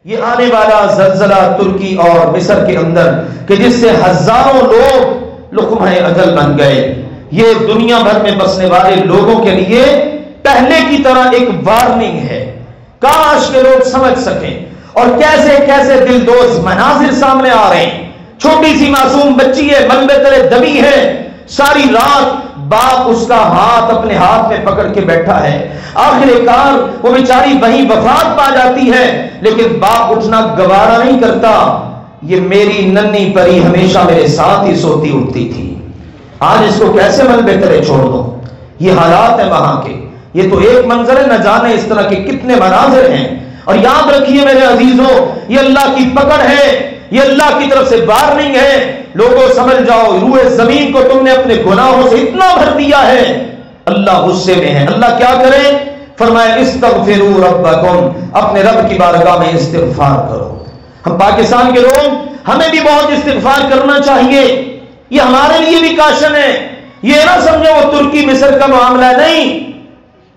یہ آنے والا زلزلہ ترکی اور مصر کے اندر کہ جس سے ہزاروں لوگ لقمہ اجل بن گئے، یہ دنیا بھر میں بسنے والے لوگوں کے لیے پہلے کی طرح ایک وارننگ ہے۔ کاش کے لوگ سمجھ سکیں اور کیسے کیسے دلدوز مناظر سامنے آ رہے ہیں۔ چھوٹی سی معصوم بچی ہے، ملبے تلے دبی ہے، ساری رات باپ اس کا ہاتھ اپنے ہاتھ میں پکڑ کے بیٹھا ہے، آخر کار وہ بیچاری وہیں وفات پا جاتی ہے، لیکن باپ اٹھنا گوارا نہیں کرتا۔ یہ میری ننھی پری ہمیشہ میرے ساتھ ہی سوتی اٹھتی تھی، آج اس کو کیسے ملبے تلے چھوڑ دو۔ یہ حالات ہیں وہاں کے، یہ تو ایک منظر ہے، نہ جانے اس طرح کے کتنے مناظر ہیں۔ اور یاد رکھیے میرے عزیزوں، یہ اللہ کی پکڑ ہے، یہ اللہ کی طرف سے وارننگ ہے۔ لوگوں سمجھ جاؤ، روئے زمین کو تم نے اپنے گناہوں سے اتنا بھر دیا ہے، اللہ غصے میں ہے۔ اللہ کیا کرے؟ فرمایا استغفروا ربکم، اپنے رب کی بارگاہ میں استغفار کرو۔ ہم پاکستان کے لوگ، ہمیں بھی بہت استغفار کرنا چاہیے، یہ ہمارے لیے بھی کاشن ہے۔ یہ نہ سمجھو وہ ترکی مصر کا معاملہ نہیں،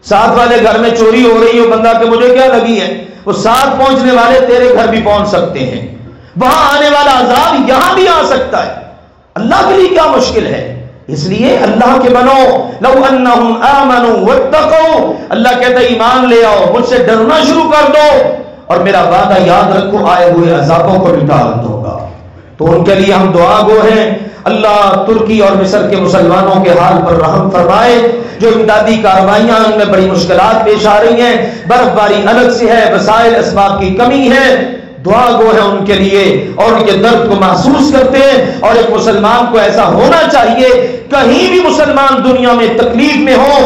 ساتھ والے گھر میں چوری ہو رہی ہو، بندہ کہ مجھے کیا لگی ہے، وہ ساتھ پہنچنے والے تیرے گھر بھی پہنچ سکتے ہیں، وہاں آنے والا عذاب یہاں بھی آ سکتا ہے۔ اللہ کے لیے کیا مشکل ہے؟ اس لیے اللہ کے بنو، لو انہم آمنوا واتقوا، اللہ کہتا ہے ایمان لے آؤ، مجھ سے ڈرنا شروع کر دو، اور میرا وعدہ یاد رکھو، آئے ہوئے عذابوں کو بھی ٹال دوں گا۔ تو ان کے لیے ہم دعا گو ہیں، اللہ ترکی اور مصر کے مسلمانوں کے حال پر رحم فرمائے۔ جو امدادی کارروائیاں ان میں بڑی مشکلات پیش آ رہی ہیں، برف باری الگ سے ہے، وسائل اسباب کی کمی ہے، دعا گو ہے ان کے لیے، اور ان کے درد کو محسوس کرتے ہیں۔ اور ایک مسلمان کو ایسا ہونا چاہیے، کہیں بھی مسلمان دنیا میں تکلیف میں ہو،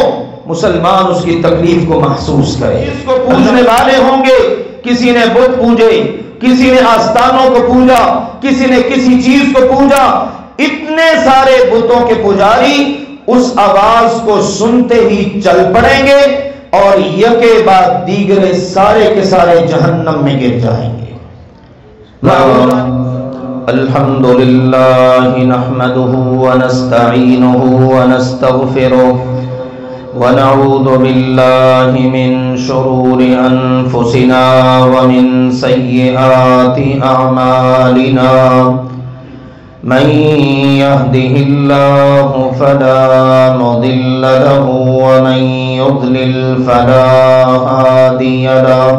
مسلمان اس کی تکلیف کو محسوس کرے۔ اس کو پوجنے والے ہوں گے، کسی نے بت پوجے، کسی نے آستانوں کو پوجا، کسی نے کسی چیز کو پوجا، اتنے سارے بتوں کے پجاری اس آواز کو سنتے ہی چل پڑیں گے، اور یکے بعد دیگرے سارے کے سارے جہنم میں گر جائیں گے۔ الحمدللہ نحمده ونستعینه ونستغفره ونعوذ باللہ من شرور انفسنا ومن سیئات اعمالنا، من يهده الله فلا مضل له ومن يضلل فلا هادي له،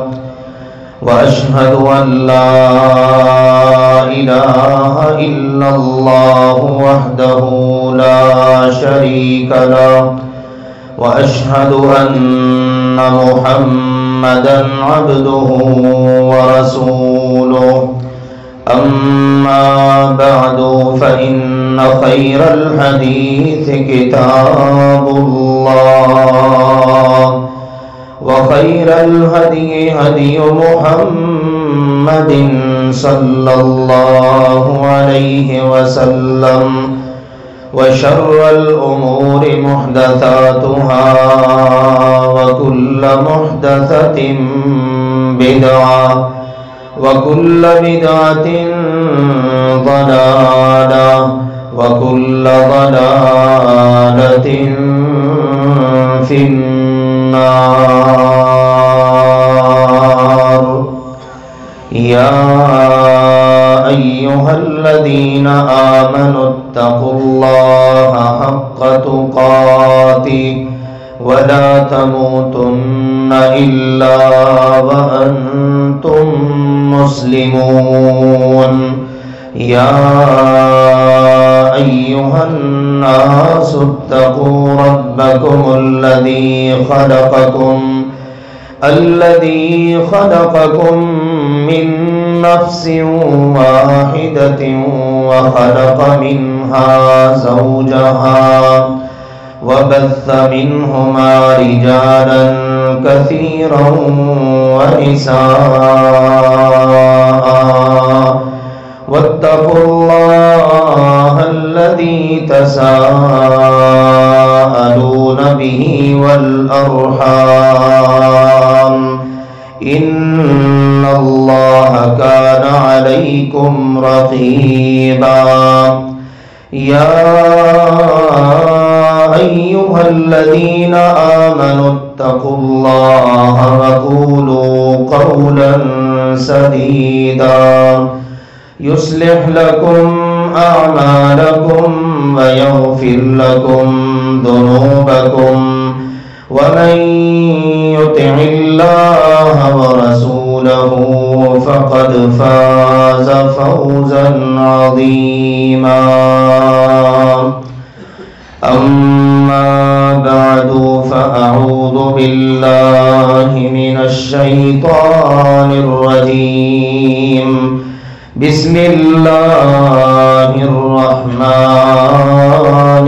وأشهد أن لا إله إلا الله وحده لا شريك له، وأشهد أن محمدا عبده ورسوله، أما بعد فإن خير الحديث كتاب الله، وخير الهدي هدي محمد صلى الله عليه وسلم، وشر الأمور محدثاتها، وكل محدثة بدعة، وكل بدعة ضلالة، وكل ضلالة في النار۔ يا أيها الذين آمنوا اتقوا الله حق تقاته ولا تموتن إلا وأنتم مسلمون۔ يا أيها الناس اتقوا ربكم الذي خلقكم من نفس واحدة، وخلق منها زوجها، وبث منهما رجالا كثيرا ونساء، واتقوا الله الذي تساءلون به والأرحام، إن الله كان عليكم رقيبا۔ يا أيها الذين آمنوا اتقوا الله وقولوا قولا سديدا يصلح لكم أعمالكم ويغفر لكم ذنوبكم ومن يطع الله ورسوله فقد فاز فوزا عظيما. أما بعد فأعوذ بالله من الشيطان الرجيم. بسم الله الرحمن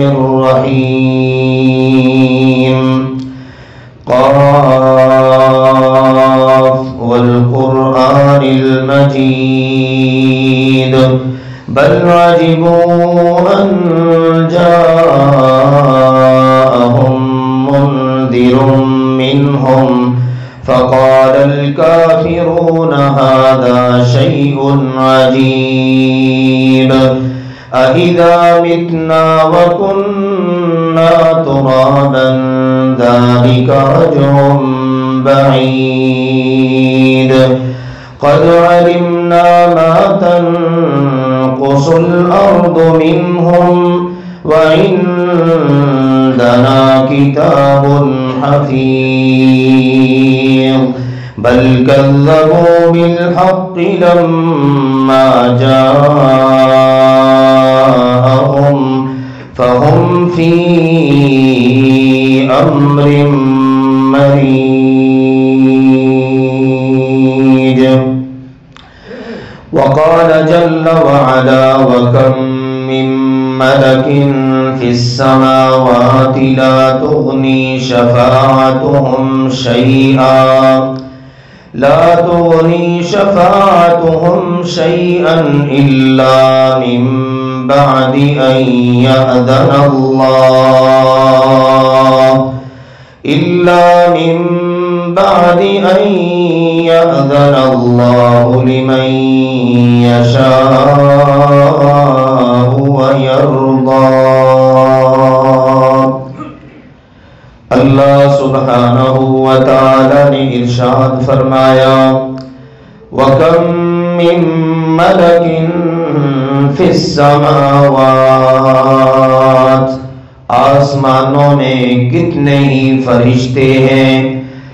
الرحيم. قاف والقرآن المجيد بل عجبوا أن جاءهم منذر منهم فقال الكافرون هذا شيء عجيب أإذا متنا وكنا ترابا ذلك رجع بعيد قد علمنا ما تنقص الأرض منهم وعندنا كتاب حفيظ بل كذبوا بالحق لما جاءهم فهم في أمر مريج. وقال جل وعلا وكم من ملك في السماوات لا تغني شفاعتهم شيئا إلا من بعد أن يأذن الله لمن يشاء ويرضى. اللہ سبحانہ وتعالی نے ارشاد فرمایا وَكَمْ مِن مَلَكٍ فِي السَّمَاوَاتِ آسمانوں میں کتنے ہی فرشتے ہیں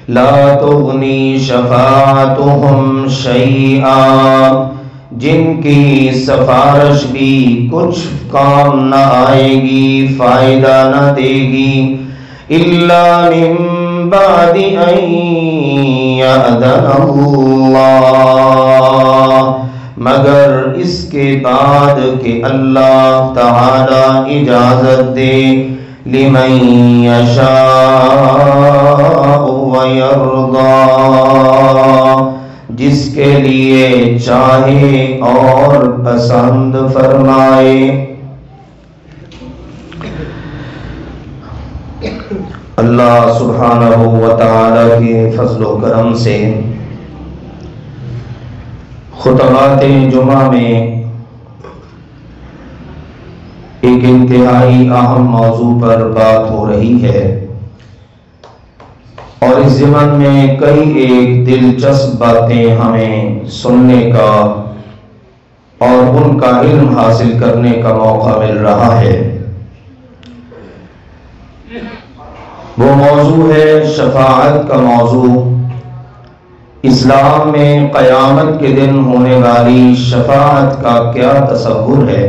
لا تغنی شفاعتهم شیئا جن کی سفارش بھی کچھ کام نہ آئے گی فائدہ نہ دے گی الا من بعد ان یأذن اللہ مگر اس کے بعد کہ اللہ تعالی اجازت دے لمن یشاء ویرضا جس کے لیے چاہے اور پسند فرمائے. اللہ سبحانہ و تعالی کے فضل و کرم سے خطبات جمعہ میں ایک انتہائی اہم موضوع پر بات ہو رہی ہے اور اس ضمن میں کئی ایک دلچسپ باتیں ہمیں سننے کا اور ان کا علم حاصل کرنے کا موقع مل رہا ہے. وہ موضوع ہے شفاعت کا موضوع. اسلام میں قیامت کے دن ہونے والی شفاعت کا کیا تصور ہے؟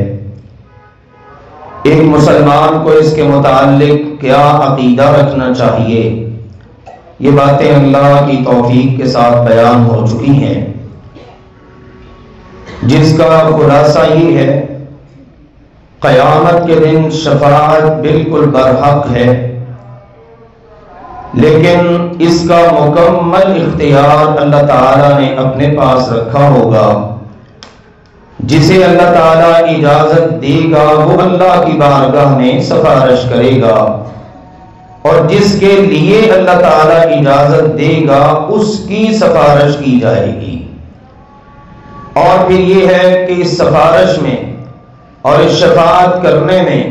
ایک مسلمان کو اس کے متعلق کیا عقیدہ رکھنا چاہیے؟ یہ باتیں اللہ کی توفیق کے ساتھ بیان ہو چکی ہیں جس کا خلاصہ یہ ہے قیامت کے دن شفاعت بالکل برحق ہے لیکن اس کا مکمل اختیار اللہ تعالیٰ نے اپنے پاس رکھا ہوگا. جسے اللہ تعالیٰ اجازت دے گا وہ اللہ کی بارگاہ میں سفارش کرے گا اور جس کے لیے اللہ تعالیٰ اجازت دے گا اس کی سفارش کی جائے گی. اور پھر یہ ہے کہ اس سفارش میں اور اس شفاعت کرنے میں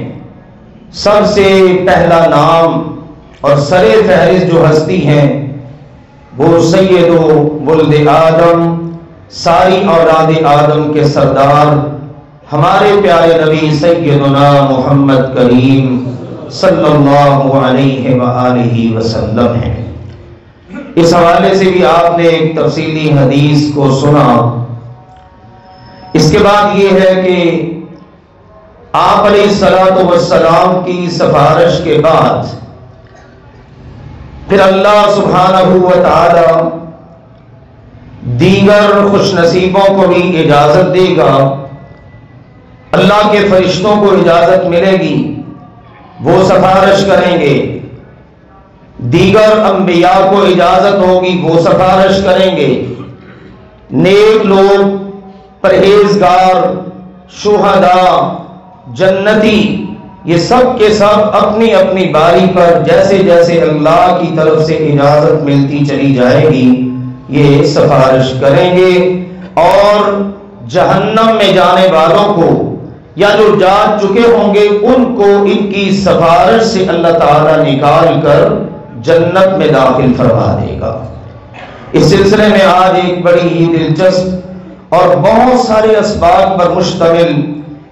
سب سے پہلا نام اور سرِ فہرست جو ہستی ہیں وہ سید ولد آدم ساری اولاد آدم کے سردار ہمارے پیارے نبی سیدنا محمد کریم صلی اللہ علیہ وآلہ وسلم ہیں۔ اس حوالے سے بھی آپ نے ایک تفصیلی حدیث کو سنا۔ اس کے بعد یہ ہے کہ آپ علیہ الصلوۃ والسلام کی سفارش کے بعد پھر اللہ سبحانہ و تعالی دیگر خوش نصیبوں کو بھی اجازت دے گا، اللہ کے فرشتوں کو اجازت ملے گی، وہ سفارش کریں گے، دیگر انبیاء کو اجازت ہوگی، وہ سفارش کریں گے، نیک لوگ، پرہیزگار، شہداء، جنتی، یہ سب کے سب اپنی اپنی باری پر جیسے جیسے اللہ کی طرف سے اجازت ملتی چلی جائے گی یہ سفارش کریں گے، اور جہنم میں جانے والوں کو یا جو جا چکے ہوں گے ان کو ان کی سفارش سے اللہ تعالیٰ نکال کر جنت میں داخل فرما دے گا۔ اس سلسلے میں آج ایک بڑی ہی دلچسپ اور بہت سارے اسباب پر مشتمل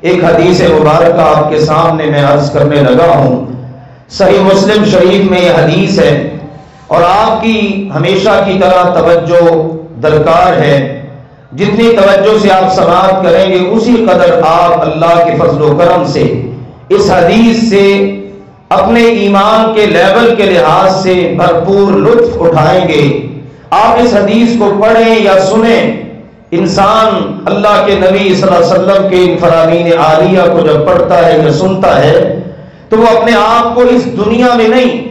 ایک حدیث مبارکہ آپ کے سامنے میں عرض کرنے لگا ہوں۔ صحیح مسلم شریف میں یہ حدیث ہے اور آپ کی ہمیشہ کی طرح توجہ درکار ہے، جتنی توجہ سے آپ سماعت کریں گے اسی قدر آپ اللہ کے فضل و کرم سے اس حدیث سے اپنے ایمان کے لیول کے لحاظ سے بھرپور لطف اٹھائیں گے۔ آپ اس حدیث کو پڑھیں یا سنیں، انسان اللہ کے نبی صلی اللہ علیہ وسلم کے ان فرامین عالیہ کو جب پڑھتا ہے یا سنتا ہے تو وہ اپنے آپ کو اس دنیا میں نہیں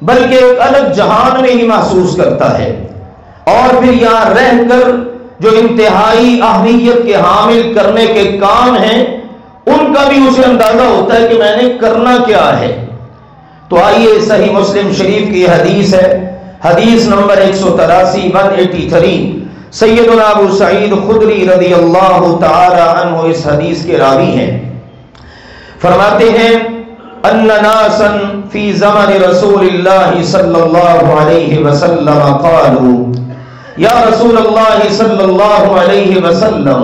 بلکہ ایک الگ جہان میں ہی محسوس کرتا ہے، اور پھر یہاں رہ کر جو انتہائی اہمیت کے حامل کرنے کے کام ہیں ان کا بھی اسے اندازہ ہوتا ہے کہ میں نے کرنا کیا ہے۔ تو آئیے صحیح مسلم شریف کی حدیث ہے، حدیث نمبر 183 سیدنا ابو سعید خدری رضی اللہ تعالی عنہ اس حدیث کے راوی ہیں۔ فرماتے ہیں ان ناسا فی زمن رسول اللہ صلی اللہ علیہ وسلم قالوا یا رسول اللہ صلی اللہ علیہ وسلم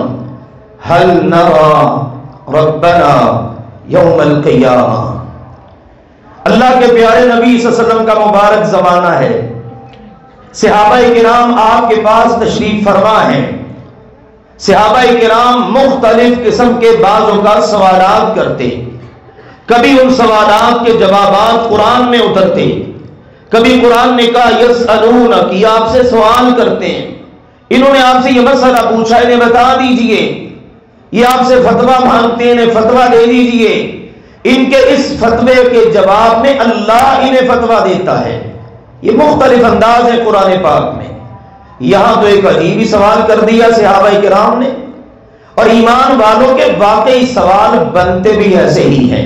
هل نرى ربنا یوم القیامہ۔ اللہ کے پیارے نبی صلی اللہ علیہ وسلم کا مبارک زمانہ ہے، صحابہ کرام آپ کے پاس تشریف فرما ہیں، صحابہ کرام مختلف قسم کے بعض اوقات سوالات کرتے، کبھی ان سوالات کے جوابات قرآن میں اترتے، کبھی قرآن نے کہا یسألونک، یہ آپ سے سوال کرتے ہیں، انہوں نے آپ سے یہ مسئلہ پوچھا، انہیں بتا دیجئے، یہ آپ سے فتویٰ مانگتے ہیں، انہیں فتویٰ دے دیجئے، ان کے اس فتوے کے جواب میں اللہ انہیں فتویٰ دیتا ہے۔ یہ مختلف انداز ہے قرآن پاک میں۔ یہاں تو ایک عجیب ہی سوال کر دیا صحابہ کرام نے، اور ایمان والوں کے واقعی سوال بنتے بھی ایسے ہی ہیں۔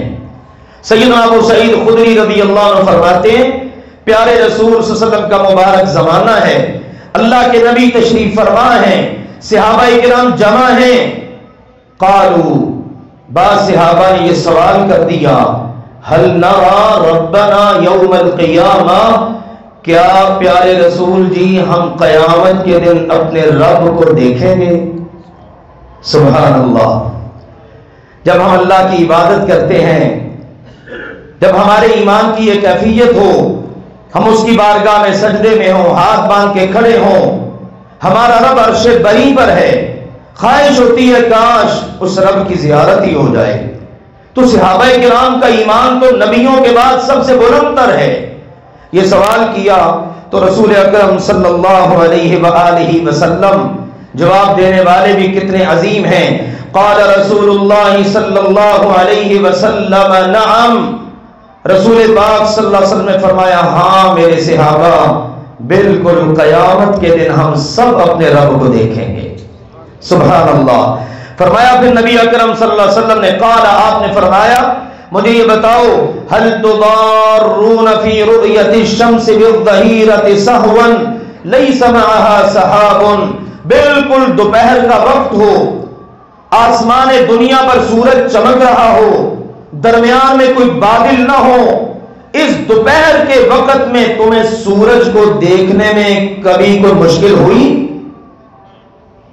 سیدنا ابو سعید خدری رضی اللہ عنہ فرماتے ہیں پیارے رسول صلی اللہ علیہ وسلم کا مبارک زمانہ ہے، اللہ کے نبی تشریف فرما ہیں، صحابہ کرام جمع ہیں، قالوا، بعض صحابہ نے یہ سوال کر دیا، هل نرى ربنا یوم القیامہ، کیا پیارے رسول جی ہم قیامت کے دن اپنے رب کو دیکھیں گے؟ سبحان اللہ۔ جب ہم اللہ کی عبادت کرتے ہیں، جب ہمارے ایمان کی یہ کیفیت ہو، ہم اس کی بارگاہ میں سجدے میں ہوں، ہاتھ باندھ کے کھڑے ہوں، ہمارا رب عرش بری پر ہے، خواہش ہوتی ہے کاش اس رب کی زیارت ہی ہو جائے، تو صحابہ کرام کا ایمان تو نبیوں کے بعد سب سے بلند تر ہے۔ یہ سوال کیا تو رسول اکرم صلی اللہ علیہ وآلہ وسلم جواب دینے والے بھی کتنے عظیم ہیں۔ قال رسول اللہ صلی اللہ علیہ وسلم نعم، رسول پاک صلی اللہ علیہ وسلم نے فرمایا ہاں میرے صحابہ، بالکل قیامت کے دن ہم سب اپنے رب کو دیکھیں گے۔ سبحان اللہ۔ فرمایا پھر نبی اکرم صلی اللہ علیہ وسلم نے قال، آپ نے فرمایا مجھے یہ بتاؤ، هل تضارون فی رؤیت الشمس بالظہیرۃ سہوا لیس معها سحاب، بالکل دوپہر کا وقت ہو، آسمان دنیا پر سورج چمک رہا ہو، درمیان میں کوئی بادل نہ ہو، اس دوپہر کے وقت میں تمہیں سورج کو دیکھنے میں کبھی کوئی مشکل ہوئی؟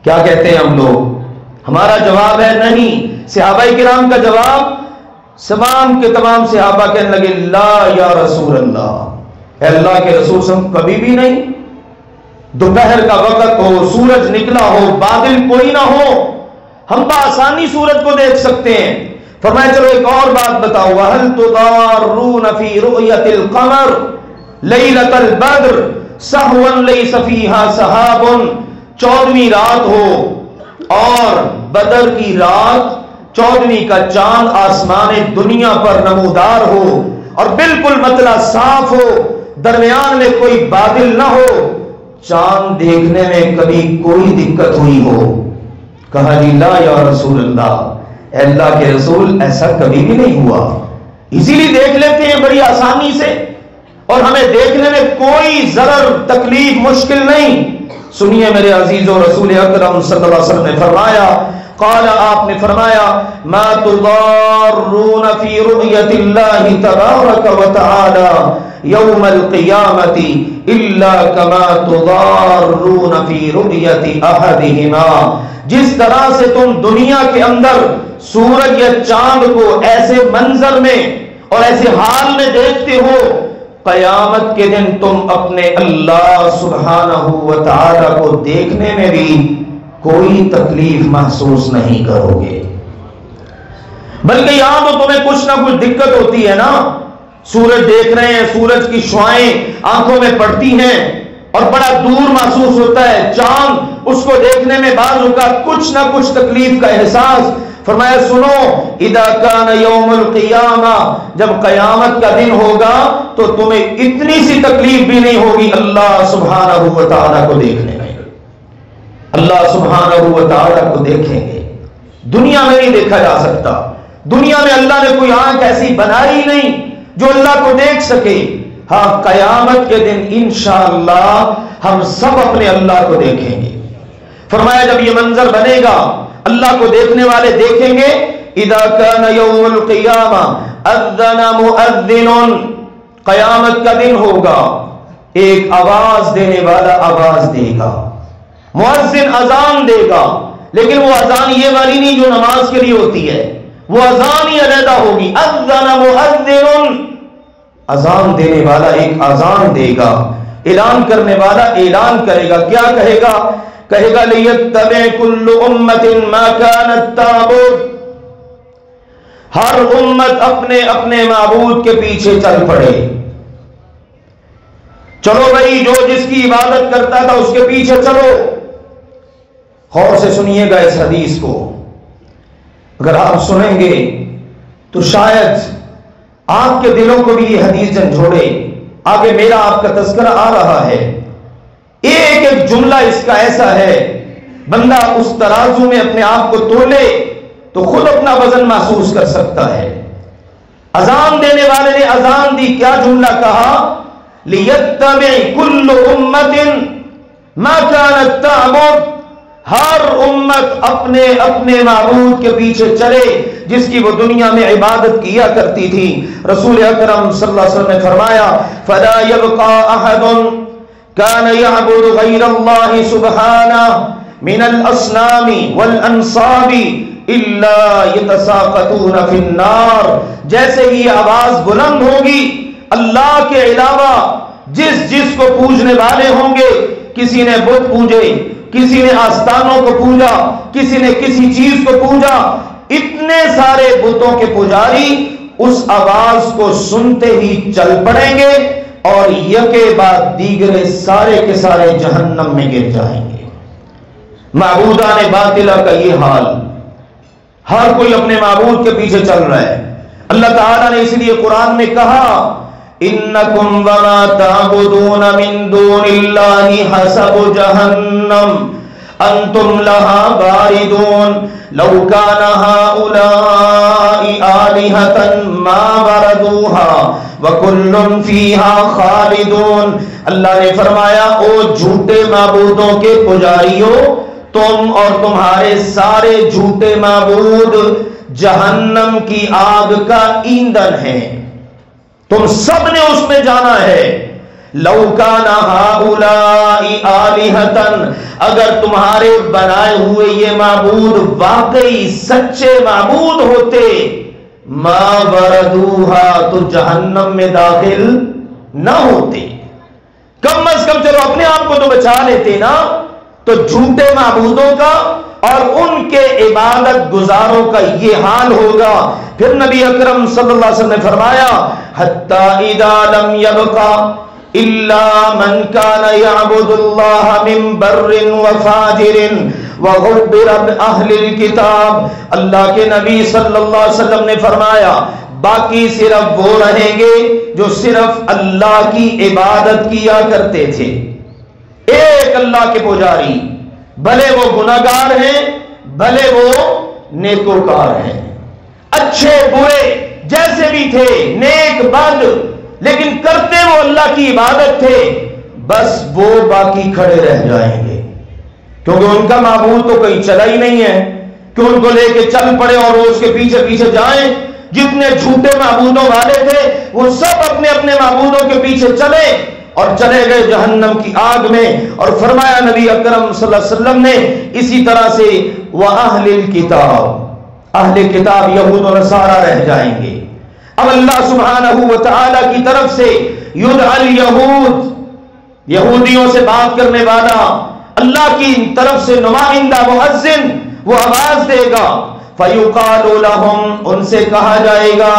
کیا کہتے ہیں ہم لوگ؟ ہمارا جواب ہے نہیں. صحابہ کرام کا جواب، تمام کے تمام صحابہ کہنے لگے لا یا رسول اللہ، اے اللہ کے رسول صلی اللہ علیہ وسلم کبھی بھی نہیں. دوپہر کا وقت ہو، سورج نکلا ہو، بادل کوئی نہ ہو، ہم بآسانی سورج کو دیکھ سکتے ہیں. فرمایا چلو ایک اور بات بتاؤ، وَهَلْ تُضَارُّونَ فِي رُؤْيَةِ الْقَمَرِ لَيْلَةَ الْبَدْرِ سَهْوًا لَيْسَ فِيهَا سَحَابٌ. 14ویں رات ہو اور بدر کی رات، 14ویں کا چاند آسمان دنیا پر نمودار ہو اور بالکل مطلع صاف ہو، درمیان میں کوئی بادل نہ ہو، چاند دیکھنے میں کبھی کوئی دقت ہوئی ہو؟ کہا جی لا یا رسول اللہ، اے اللہ کے رسول ایسا کبھی بھی نہیں ہوا. اسی لیے دیکھ لیتے ہیں بڑی آسانی سے، اور ہمیں دیکھنے میں کوئی ضرر تکلیف مشکل نہیں. سنیے میرے عزیزو، رسول اکرم صلی اللہ علیہ وسلم نے فرمایا، قال آپ نے فرمایا ما تضارون فی رؤیت اللہ تبارک و تعالی یوم القیامت الا کما تضارون فی رؤیت احدہما. جس طرح سے تم دنیا کے اندر سورج یا چاند کو ایسے منظر میں اور ایسے حال میں دیکھتے ہو، قیامت کے دن تم اپنے اللہ سبحانہ و تعالی کو دیکھنے میں بھی کوئی تکلیف محسوس نہیں کرو گے. بلکہ یہاں تو تمہیں کچھ نہ کچھ دقت ہوتی ہے نا. سورج دیکھ رہے ہیں، سورج کی شعائیں آنکھوں میں پڑتی ہیں اور بڑا دور محسوس ہوتا ہے. چاند، اس کو دیکھنے میں بعض اوقات کچھ نہ کچھ تکلیف کا احساس. فرمایا سنو، اذا کان یوم القیامہ، جب قیامت کا دن ہوگا تو تمہیں اتنی سی تکلیف بھی نہیں ہوگی اللہ سبحانہ و تعالیٰ کو دیکھنے میں. اللہ سبحانہ و تعالیٰ کو دیکھیں گے. دنیا میں نہیں دیکھا جا سکتا. دنیا میں اللہ نے کوئی آنکھ ایسی بنائی نہیں جو اللہ کو دیکھ سکے. ہاں قیامت کے دن انشاءاللہ ہم سب اپنے اللہ کو دیکھیں گے. فرمایا جب یہ منظر بنے گا، اللہ کو دیکھنے والے دیکھیں گے. اذا کان یوم القیامہ اذن مؤذن، قیامت کا دن ہوگا، ایک آواز دینے والا آواز دے گا، مؤذن اذان دے گا. لیکن وہ اذان یہ والی نہیں جو نماز کے لیے ہوتی ہے، وہ اذان ہی علیحدہ ہوگی. اذن مؤذن، اذان دینے والا ایک اذان دے گا، اعلان کرنے والا اعلان کرے گا. کیا کہے گا؟ کہے گا لِيَتَّبِعْ كُلُّ أُمَّةٍ مَا كَانَتْ تَعْبُدُ، ہر امت اپنے اپنے معبود کے پیچھے چل پڑے. چلو بھائی، جو جس کی عبادت کرتا تھا اس کے پیچھے چلو. غور سے سنیے گا اس حدیث کو. اگر آپ سنیں گے تو شاید آپ کے دلوں کو بھی یہ حدیث جھنجھوڑے. آگے میرا آپ کا تذکرہ آ رہا ہے. ایک ایک جملہ اس کا ایسا ہے، بندہ اس ترازو میں اپنے آپ کو تولے تو خود اپنا وزن محسوس کر سکتا ہے. اذان دینے والے نے اذان دی، کیا جملہ کہا؟ لِيَتَّبِعْ كُلُّ أُمَّةٍ مَا كَانَتْ تَعْبُدُ، ہر امت اپنے اپنے معبود کے پیچھے چلے جس کی وہ دنیا میں عبادت کیا کرتی تھی. رسول اکرم صلی اللہ علیہ وسلم نے فرمایا فَلَا يَبْقَى أَحَدٌ كَانَ يَعْبُدُ غَيْرَ اللَّهِ سُبْحَانَهُ مِنَ الْأَصْنَامِ وَالْأَنصَابِ إِلَّا يَتَسَاقَطُونَ فِي النَّارِ. جیسے ہی یہ آواز بلند ہوگی، اللہ کے علاوہ جس کو پوجنے والے ہوں گے، کسی نے بت پوجے، کسی نے آستانوں کو پوجا، کسی نے کسی چیز کو پوجا، اتنے سارے بتوں کے پجاری اس آواز کو سنتے ہی چل پڑیں گے اور یکے بعد دیگرے سارے کے سارے جہنم میں گر جائیں گے. معبودان باطلہ کا یہ حال، ہر کوئی اپنے معبود کے پیچھے چل رہا ہے. اللہ تعالیٰ نے اس لیے قرآن میں کہا انکم وما تعبدون من دون اللہ حسب جہنم انتم لہا باردون لو کان ہؤلاء آلہۃ ما وردوها وکل فیہا خالدون. اللہ نے فرمایا او جھوٹے معبودوں کے پجاریوں، تم اور تمہارے سارے جھوٹے معبود جہنم کی آگ کا ایندھن ہیں، تم سب نے اس میں جانا ہے. لو کان ہؤلاء آلہۃ، اگر تمہارے بنائے ہوئے یہ معبود واقعی سچے معبود ہوتے، ما وردوها، تو جہنم میں داخل نہ ہوتے۔ کم از کم چلو اپنے آپ کو تو بچا لیتے نا۔ تو جھوٹے معبودوں کا اور ان کے عبادت گزاروں کا یہ حال ہوگا۔ پھر نبی اکرم صلی اللہ علیہ وسلم نے فرمایا حتی اذا لم یبقى الا من كان يعبد الله من بر وفاجر وغبر اہل الكتاب، اللہ کے نبی صلی اللہ علیہ وسلم نے فرمایا باقی صرف وہ رہیں گے جو صرف اللہ کی عبادت کیا کرتے تھے، ایک اللہ کے پجاری، بھلے وہ گناہگار ہیں بھلے وہ نیکوکار ہیں، اچھے برے جیسے بھی تھے، نیک بد، لیکن کرتے وہ اللہ کی عبادت تھے، بس وہ باقی کھڑے رہ جائیں گے، کیونکہ ان کا معبود تو کہیں چلا ہی نہیں ہے کہ ان کو لے کے چل پڑے اور وہ اس کے پیچھے پیچھے جائیں۔ جتنے جھوٹے معبودوں والے تھے وہ سب اپنے اپنے معبودوں کے پیچھے چلے اور چلے گئے جہنم کی آگ میں۔ اور فرمایا نبی اکرم صلی اللہ علیہ وسلم نے اسی طرح سے وَأَهْلِ الْكِتَابِ، اہل کتاب یہود و نصارہ رہ جائیں گے۔ اب اللہ سبحانہ و تعالی کی طرف سے یدعی الیہود، یہودیوں سے بات کرنے والا اللہ کی طرف سے نمائندہ مؤذن وہ آواز دے گا، فَيُقَالُ لَهُمْ، ان سے کہا جائے گا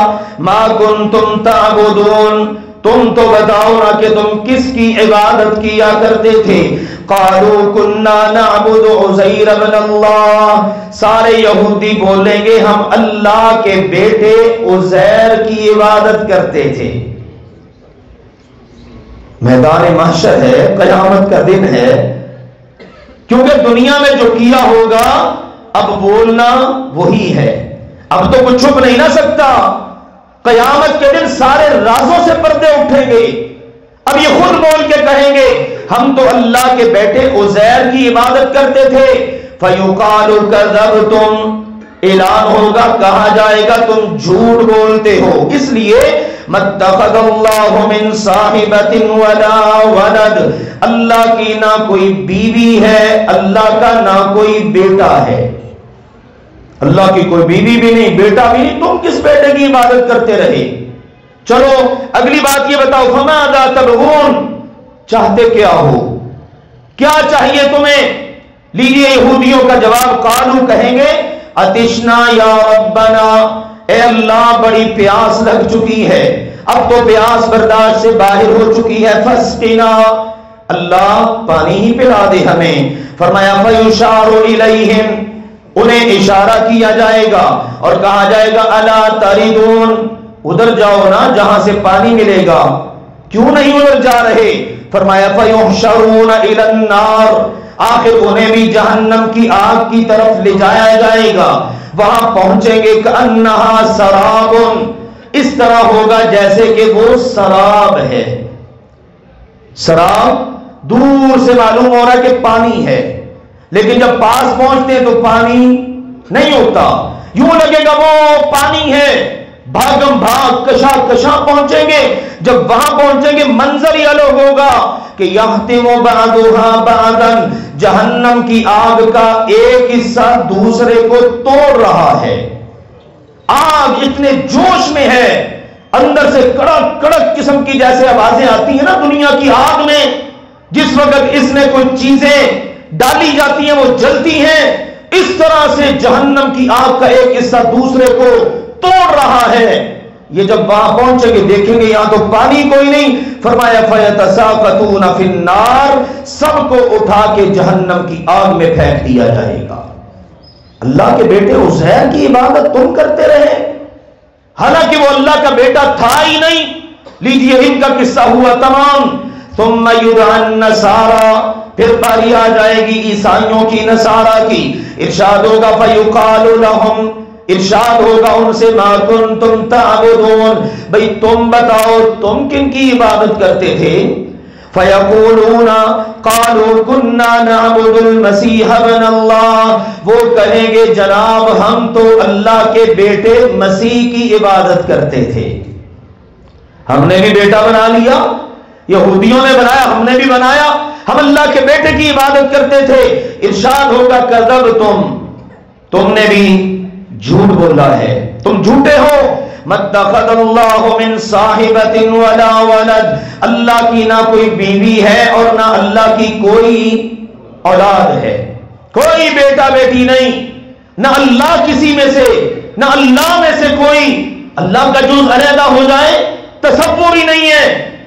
مَا كُنْتُمْ تَعْبُدُونَ، تم تو بتاؤ نا کہ تم کس کی عبادت کیا کرتے تھے۔ قَالُوا كُنَّا نَعْبُدُ عُزَيْرَ بْنَ اللَّهِ، سارے یہودی بولیں گے ہم اللہ کے بیٹے عزیر کی عبادت کرتے تھے۔ میدان محشر ہے، قیامت کا دن ہے، کیونکہ دنیا میں جو کیا ہوگا اب بولنا وہی ہے، اب تو کچھ چھپ نہیں نہ سکتا۔ قیامت کے دن سارے رازوں سے پردے اٹھیں گے، اب یہ خود بول کے کہیں گے ہم تو اللہ کے بیٹے عزیر کی عبادت کرتے تھے۔ فَيُقَالُ كَذَبْتُمْ، اعلان ہوگا، کہا جائے گا تم جھوٹ بولتے ہو، اس لیے مَتَّخَذَ اللَّهُ مِن صَاحِبَةٍ وَلَا وَلَدٍ، اللہ کی نہ کوئی بیوی ہے، اللہ کا نہ کوئی بیٹا ہے، اللہ کی کوئی بیوی بھی نہیں، بیٹا بھی نہیں، تم کس بیٹے کی عبادت کرتے رہے؟ چلو اگلی بات یہ بتاؤ، فَمَاذَا تَبْغُونَ، چاہتے کیا ہو، کیا چاہیے تمہیں؟ لیجئے یہودیوں کا جواب، قالو کہیں گے عطشنا یا ربنا، اے اللہ بڑی پیاس لگ چکی ہے، اب تو پیاس برداشت سے باہر ہو چکی ہے، فاسقنا، اللہ پانی ہی پلا دے ہمیں۔ فرمایا فیشار الیہم، انہیں اشارہ کیا جائے گا اور کہا جائے گا الا تردون، ادھر جاؤ نا جہاں سے پانی ملے گا، کیوں نہیں ادھر جا رہے؟ فرمایا فیحشرون الی النار، آخر انہیں بھی جہنم کی آگ کی طرف لے جایا جائے گا، وہاں پہنچیں گے کأنہا سراب، اس طرح ہوگا جیسے کہ وہ سراب ہے۔ سراب دور سے معلوم ہو رہا ہے کہ پانی ہے، لیکن جب پاس پہنچتے ہیں تو پانی نہیں ہوتا، یوں لگے گا وہ پانی ہے، بھاگم بھاگ کشا کشا پہنچیں گے، جب وہاں پہنچیں گے منظر ہی الگ ہوگا کہ یحتم بعضھا بعضا، جہنم کی آگ کا ایک حصہ دوسرے کو توڑ رہا ہے، آگ اتنے جوش میں ہے، اندر سے کڑک کڑک قسم کی جیسے آوازیں آتی ہیں نا دنیا کی آگ میں، جس وقت اس میں کوئی چیزیں ڈالی جاتی ہیں وہ جلتی ہیں، اس طرح سے جہنم کی آگ کا ایک حصہ دوسرے کو توڑ رہا ہے۔ یہ جب وہاں پہنچیں گے دیکھیں گے یہاں تو پانی کوئی نہیں، فرمایا فیتساقطون فی النار، سب کو اٹھا کے جہنم کی آگ میں پھینک دیا جائے گا۔ اللہ کے بیٹے عزیر کی عبادت تم کرتے رہے، حالانکہ وہ اللہ کا بیٹا تھا ہی نہیں۔ لیجئے ان کا قصہ ہوا تمام۔ ثم یدعی النصارى، پھر باری آ جائے گی عیسائیوں کی، نصارہ کی، ارشاد ہوگا فیقال لہم، ارشاد ہوگا ان سے ما کنتم تعبدون، بھئی تم بتاؤ تم کن کی عبادت کرتے تھے؟ فیقولون قالوا کنا نعبد المسیح ابن اللہ، وہ کہیں گے جناب ہم تو اللہ کے بیٹے مسیح کی عبادت کرتے تھے، ہم نے بھی بیٹا بنا لیا، یہودیوں نے بنایا، ہم نے بھی بنایا، ہم اللہ کے بیٹے کی عبادت کرتے تھے۔ ارشاد ہوگا کذبتم، تم نے بھی جھوٹ بولا ہے، تم جھوٹے ہو۔ مَتَّخَذَ اللَّهُ مِن صَاحِبَةٍ وَلَا وَلَدٍ، اللہ کی نہ کوئی بیوی ہے اور نہ اللہ کی کوئی اولاد ہے، کوئی بیٹا بیٹی نہیں، نہ اللہ کسی میں سے، نہ اللہ میں سے کوئی اللہ کا جز علیحدہ ہو جائے تصور ہی نہیں ہے۔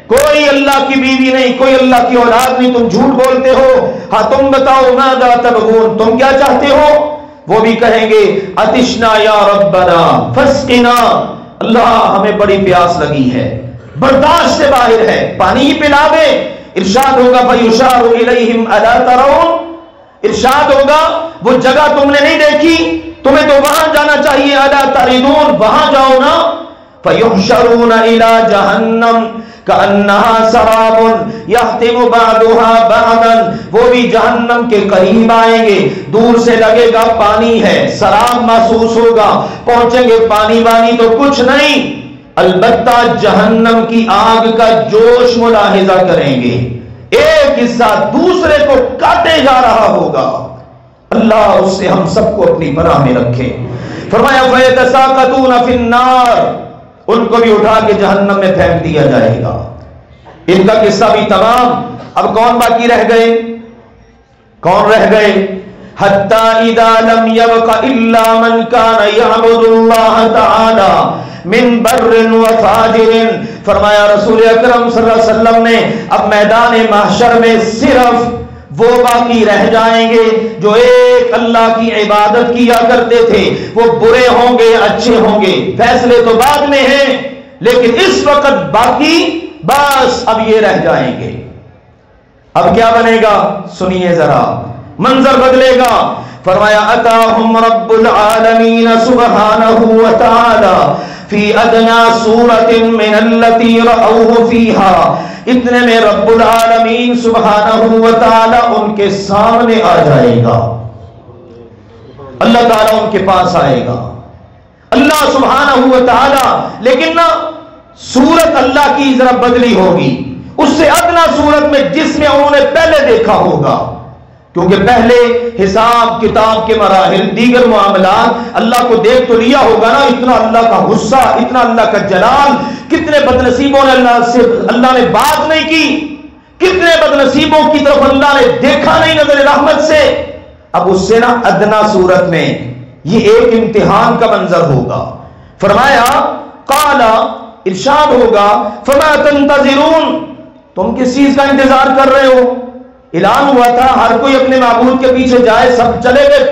کوئی اللہ کی بیوی نہیں، کوئی اللہ کی اولاد نہیں، تم جھوٹ بولتے ہو۔ ہاں تم بتاؤ ماذا تبغون، تم کیا چاہتے ہو؟ وہ بھی کہیں گے عطشنا یا ربنا فاسقنا، اللہ ہمیں بڑی پیاس لگی ہے، برداشت سے باہر ہے، پانی ہی پلا دے۔ ارشاد ہوگا فیشار الیہم الا ترون، ارشاد ہوگا وہ جگہ تم نے نہیں دیکھی، تمہیں تو وہاں جانا چاہیے، الا تردون، وہاں جاؤ نا۔ فیحشرون الی جہنم کأنہا سراب یحتم بعضها بعضا، وہ بھی جہنم کے قریب آئیں گے، دور سے لگے گا پانی ہے، سراب محسوس ہوگا، پہنچیں گے پانی وانی تو کچھ نہیں، البتہ جہنم کی آگ کا جوش ملاحظہ کریں گے، ایک حصہ دوسرے کو کاٹے جا رہا ہوگا۔ اللہ اس سے ہم سب کو اپنی پناہ میں رکھے۔ فرمایا فَيَتَسَاقَطُونَ فِي النَّارِ، ان کو بھی اٹھا کے جہنم میں پھینک دیا جائے گا۔ ان کا قصہ بھی تمام۔ اب کون باقی رہ گئے؟ کون رہ گئے؟ حَتَّى إِذَا لَمْ يَبْقَ إِلَّا مَنْ كَانَ يَعْبُدُ اللَّهَ تَعَالَى مِنْ بَرٍّ وَفَاجِرٍ، فرمایا رسول اکرم صلی اللہ علیہ وسلم نے اب میدان محشر میں صرف وہ باقی رہ جائیں گے جو ایک اللہ کی عبادت کیا کرتے تھے، وہ برے ہوں گے اچھے ہوں گے، فیصلے تو بعد میں ہیں، لیکن اس وقت باقی بس اب یہ رہ جائیں گے۔ اب کیا بنے گا؟ سنیے ذرا، منظر بدلے گا۔ فرمایا اتاہم رب العالمین سبحانہ وتعالی فی ادنا صورت من التی رأوہ فیہا، اتنے میں رب العالمین سبحانہ وتعالی ان کے سامنے آ جائے گا، اللہ تعالیٰ ان کے پاس آئے گا، اللہ سبحانہ وتعالی، لیکن نا صورت اللہ کی ذرا بدلی ہوگی، اس سے ادنا صورت میں جس میں انہوں نے پہلے دیکھا ہوگا، کیونکہ پہلے حساب کتاب کے مراحل، دیگر معاملات اللہ کو دیکھ تو لیا ہوگا نا، اتنا اللہ کا غصہ، اتنا اللہ کا جلال، کتنے بدنصیبوں نے اللہ نے بات نہیں کی، کتنے بدنصیبوں کی طرف اللہ نے دیکھا نہیں نظر رحمت سے۔ اب اس سے نا ادنا صورت میں یہ ایک امتحان کا منظر ہوگا۔ فرمایا قال، ارشاد ہوگا فما تنتظرون، تم کس چیز کا انتظار کر رہے ہو؟ اعلان ہوا تھا ہر کوئی اپنے معبود کے پیچھے جائے، سب چلے گئے،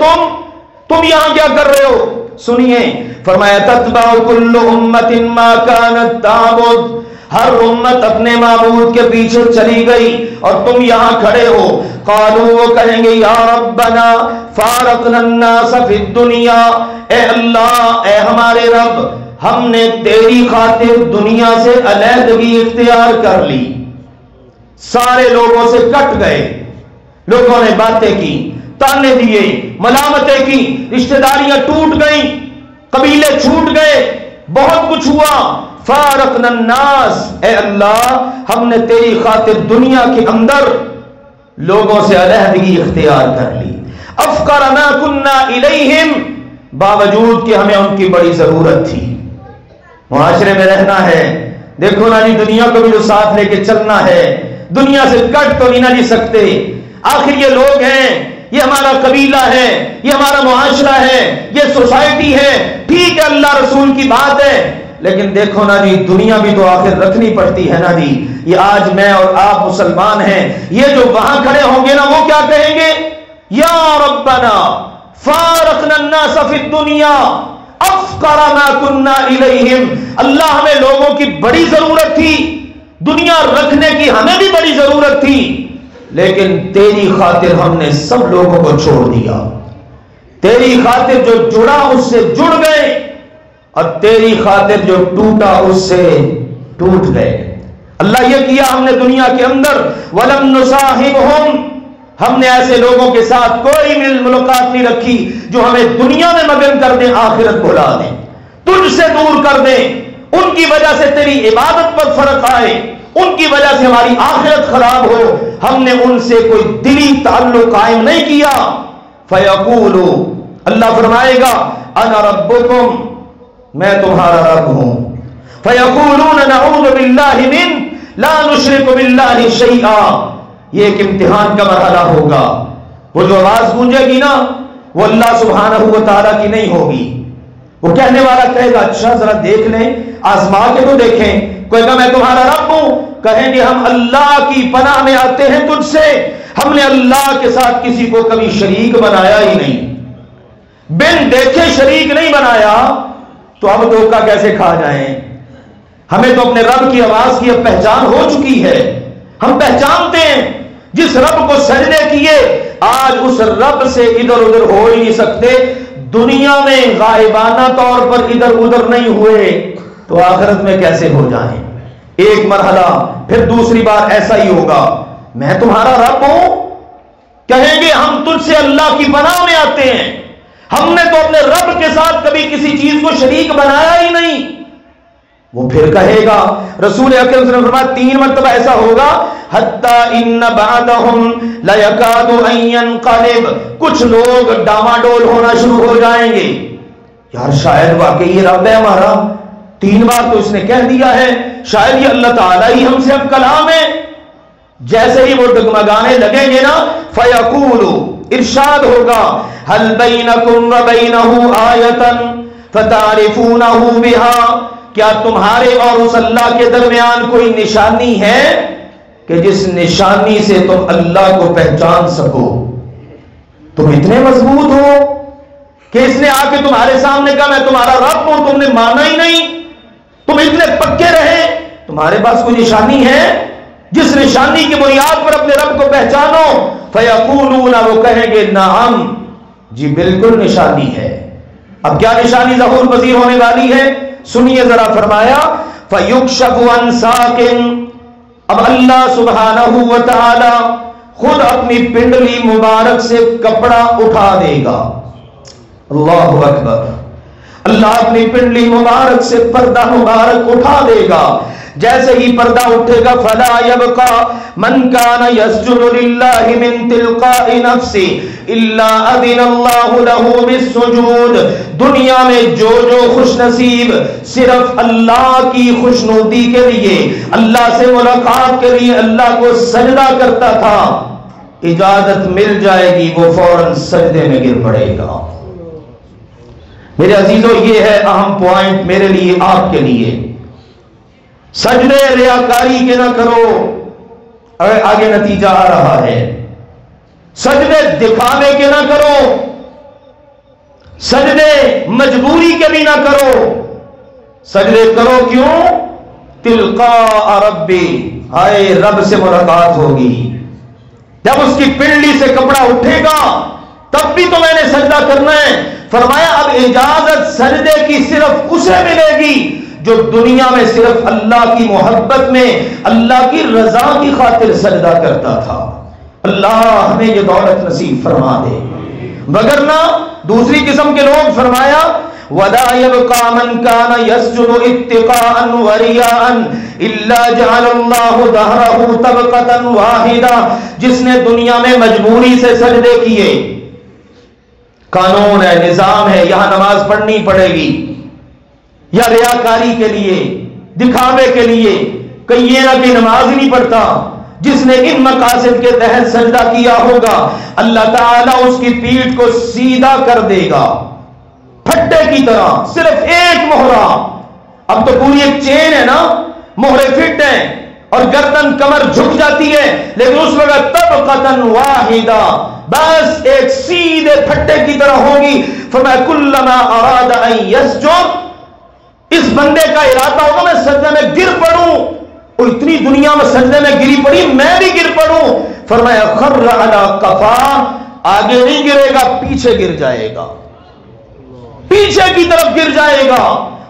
تم یہاں کیا کر رہے ہو؟ سنیے، فرمایا تتبع کل امت ما كانت تعبد، ہر امت اپنے معبود کے پیچھے چلی گئی اور تم یہاں کھڑے ہو۔ قالوا، وہ کہیں گے یا ربنا فارقنا الناس فی الدنیا، اے اللہ، اے ہمارے رب، ہم نے تیری خاطر دنیا سے علیحدگی اختیار کر لی، سارے لوگوں سے کٹ گئے، لوگوں نے باتیں کی، تانے دیے، ملامتیں کی، رشتہ داریاں ٹوٹ گئیں، قبیلے چھوٹ گئے، بہت کچھ ہوا۔ فارقنا الناس، اے اللہ، ہم نے تیری خاطر دنیا کے اندر لوگوں سے علیحدگی اختیار کر لی۔ افقر ما كنا الیہم، باوجود کہ ہمیں ان کی بڑی ضرورت تھی، معاشرے میں رہنا ہے، دیکھو نا جی دنیا کو بھی جو ساتھ لے کے چلنا ہے، دنیا سے کٹ تو نہیں نہ جی سکتے، آخر یہ لوگ ہیں، یہ ہمارا قبیلہ ہے، یہ ہمارا معاشرہ ہے، یہ سوسائٹی ہے، ٹھیک ہے اللہ رسول کی بات ہے، لیکن دیکھو نا جی دنیا بھی تو آخر رکھنی پڑتی ہے نا جی۔ یہ آج میں اور آپ مسلمان ہیں، یہ جو وہاں کھڑے ہوں گے نا وہ کیا کہیں گے؟ یا ربنا فارقنا الناس فی الدنیا افقر ما كنا الیہم، اللہ ہمیں لوگوں کی بڑی ضرورت تھی، دنیا رکھنے کی ہمیں بھی بڑی ضرورت تھی، لیکن تیری خاطر ہم نے سب لوگوں کو چھوڑ دیا، تیری خاطر جو جڑا اس سے جڑ گئے اور تیری خاطر جو ٹوٹا اس سے ٹوٹ گئے۔ اللہ یہ کیا ہم نے دنیا کے اندر، وَلَمْ نُصَاحِبْهُمْ، ہم نے ایسے لوگوں کے ساتھ کوئی ملاقات نہیں رکھی جو ہمیں دنیا میں مگن کر دیں، آخرت بھلا دیں، تجھ سے دور کر دیں، ان کی وجہ سے تیری عبادت پر فرق آئے، ان کی وجہ سے ہماری آخرت خراب ہو، ہم نے ان سے کوئی دلی تعلق قائم نہیں کیا۔ فَيَقُولُ، اللہ فرمائے گا انا ربکم، میں تمہارا رب ہوں۔ فَيَقُولُونَ نَعُوذُ بِاللَّهِ مِن لَا نُشْرِكُ بِاللَّهِ شَيْئًا، یہ ایک امتحان کا مرحلہ ہوگا۔ وہ جو آواز گونجے گی نا، وہ اللہ سبحانہ و تعالیٰ کی نہیں ہوگی۔ وہ کہنے والا کہے گا اچھا ذرا دیکھ لیں، آزما کے تو دیکھیں۔ کوئی کہا میں تمہارا رب ہوں، کہیں گے ہم اللہ کی پناہ میں آتے ہیں تجھ سے، ہم نے اللہ کے ساتھ کسی کو کبھی شریک بنایا ہی نہیں، بن دیکھے شریک نہیں بنایا، تو اب دھوکہ کیسے کھا جائیں؟ ہمیں تو اپنے رب کی آواز کی اب پہچان ہو چکی ہے، ہم پہچانتے ہیں جس رب کو سجدے کیے، آج اس رب سے ادھر ادھر ہو ہی نہیں سکتے۔ دنیا میں غائبانہ طور پر ادھر ادھر نہیں ہوئے تو آخرت میں کیسے ہو جائیں؟ ایک مرحلہ، پھر دوسری بار ایسا ہی ہوگا، میں تمہارا رب ہوں، کہیں گے ہم تجھ سے اللہ کی پناہ میں آتے ہیں، ہم نے تو اپنے رب کے ساتھ کبھی کسی چیز کو شریک بنایا ہی نہیں۔ وہ پھر کہے گا، رسول اکرم صلی اللہ علیہ وسلم نے فرمایا 3 مرتبہ ایسا ہوگا، حتی ان بعدہم لیکاد ان ینقلب، کچھ لوگ ڈاماڈول ہونا شروع ہو جائیں گے، یار شاید واقعی یہ رب ہے ہمارا، 3 بار تو اس نے کہہ دیا ہے، شاید یہ اللہ تعالیٰ ہی ہم سے اب کلام ہے۔ جیسے ہی وہ ڈگمگانے لگیں گے نا، فیقول، ارشاد ہوگا، هل بینکم وبینہ آیۃ فتعرفونہ بہا، کیا تمہارے اور اس اللہ کے درمیان کوئی نشانی ہے کہ جس نشانی سے تم اللہ کو پہچان سکو؟ تم اتنے مضبوط ہو کہ اس نے آ کے تمہارے سامنے کہا میں تمہارا رب ہوں، تم نے مانا ہی نہیں، تم اتنے پکے رہے، تمہارے پاس کوئی نشانی ہے جس نشانی کی بنیاد پر اپنے رب کو پہچانو؟ فیقولون، وہ کہیں گے نعم، جی بالکل نشانی ہے۔ اب کیا نشانی ظہور پذیر ہونے والی ہے؟ سنیے ذرا، فرمایا فَيُكْشَفُ عَنْ سَاقٍ، اب اللہ سبحانہ و تعالی خود اپنی پنڈلی مبارک سے کپڑا اٹھا دے گا۔ اللہ اکبر، اللہ اپنی پنڈلی مبارک سے پردہ مبارک اٹھا دے گا۔ جیسے ہی پردہ اٹھے گا، فلا يبقى من كان يسجد لله من تلقاء نفسه الا اذن الله له بالسجود، دنیا میں جو خوش نصیب صرف اللہ کی خوشنودی کے لیے، اللہ سے ملاقات کے لیے اللہ کو سجدہ کرتا تھا، اجازت مل جائے گی وہ فوراً سجدے میں گر پڑے گا۔ میرے عزیزو، یہ ہے اہم پوائنٹ میرے لیے، آپ کے لیے، سجدے ریاکاری کے نہ کرو، آگے نتیجہ آ رہا ہے، سجدے دکھاوے کے نہ کرو، سجدے مجبوری کے بھی نہ کرو، سجدے کرو کیوں؟ تلقاء ربی، ہائے رب سے ملاقات ہوگی، جب اس کی پنڈلی سے کپڑا اٹھے گا تب بھی تو میں نے سجدہ کرنا ہے۔ فرمایا اب اجازت سجدے کی صرف اسے ملے گی جو دنیا میں صرف اللہ کی محبت میں، اللہ کی رضا کی خاطر سجدہ کرتا تھا۔ اللہ ہمیں یہ دولت نصیب فرما دے، وگرنہ دوسری قسم کے لوگ، فرمایا وَلَا يَبْقَى مَنْ كَانَ يَسْجُدُ اتِّقَاءً وَرِيَاءً إِلَّا جَعَلَ اللَّهُ دَهْرَهُ طَبْقَةً وَاحِدَةً، جس نے دنیا میں مجبوری سے سجدے کیے، قانون ہے، نظام ہے، یہاں نماز پڑھنی پڑے گی، یا ریاکاری کے لیے، دکھاوے کے لیے، کہیں یہ نہ کہ نماز ہی نہیں پڑھتا، جس نے ان مقاصد کے تحت سجدہ کیا ہوگا، اللہ تعالیٰ اس کی پیٹھ کو سیدھا کر دے گا، پھٹے کی طرح، صرف ایک مہرہ، اب تو پوری ایک چین ہے نا، مہرے فٹ ہیں اور گردن کمر جھک جاتی ہے، لیکن اس وقت طبقۃ واحدہ، بس ایک سیدھے پھٹے کی طرح ہوگی۔ فرمایا کلما اراد ان یسجد، اس بندے کا ارادہ ہوگا میں سجدے میں گر پڑوں، اور اتنی دنیا میں سجدے میں گری پڑی، میں بھی گر پڑوں، فرمایا خر علی قفا، آگے نہیں گرے گا، پیچھے گر جائے گا، پیچھے کی طرف گر جائے گا،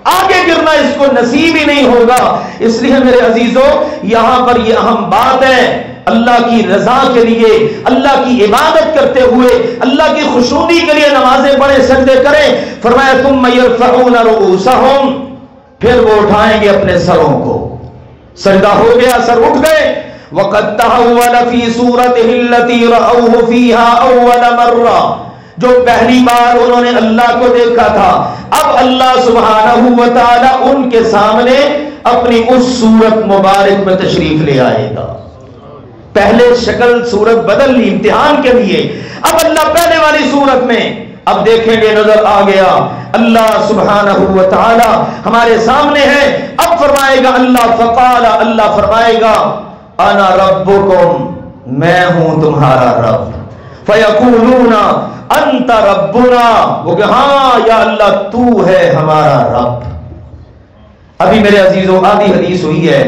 آگے گرنا اس کو نصیب ہی نہیں ہوگا۔ اس لیے میرے عزیزو، یہاں پر یہ اہم بات ہے، اللہ کی رضا کے لیے، اللہ کی عبادت کرتے ہوئے، اللہ کی خوشنودی کے لیے نمازیں پڑھیں، سجدے کریں۔ فرمایا ثم يرفعون رؤوسهم، پھر وہ اٹھائیں گے اپنے سروں کو، سجدہ ہو گیا، سر اٹھ گئے. وَقَدْ تَحَوَّلَ فِي صُورَتِهِ الَّتِي رَأَوْهُ فِيهَا أَوَّلَ مَرَّةٍ، جو پہلی بار انہوں نے اللہ کو دیکھا تھا، اب اللہ سبحانہ و تعالی ان کے سامنے اپنی اس صورت مبارک میں تشریف لے آئے گا. پہلے شکل صورت بدل لی امتحان کے لیے، اب اللہ پہلے والی صورت میں اب دیکھیں گے، نظر آ گیا اللہ سبحانہ و تعالی ہمارے سامنے ہے. اب فرمائے گا اللہ، فقال، اللہ فرمائے گا انا ربکم، میں ہوں تمہارا رب. فیقولون انت ربنا، وہ کہ ہاں یا اللہ تو ہے ہمارا رب. ابھی میرے عزیزوں آدھی حدیث ہوئی ہے،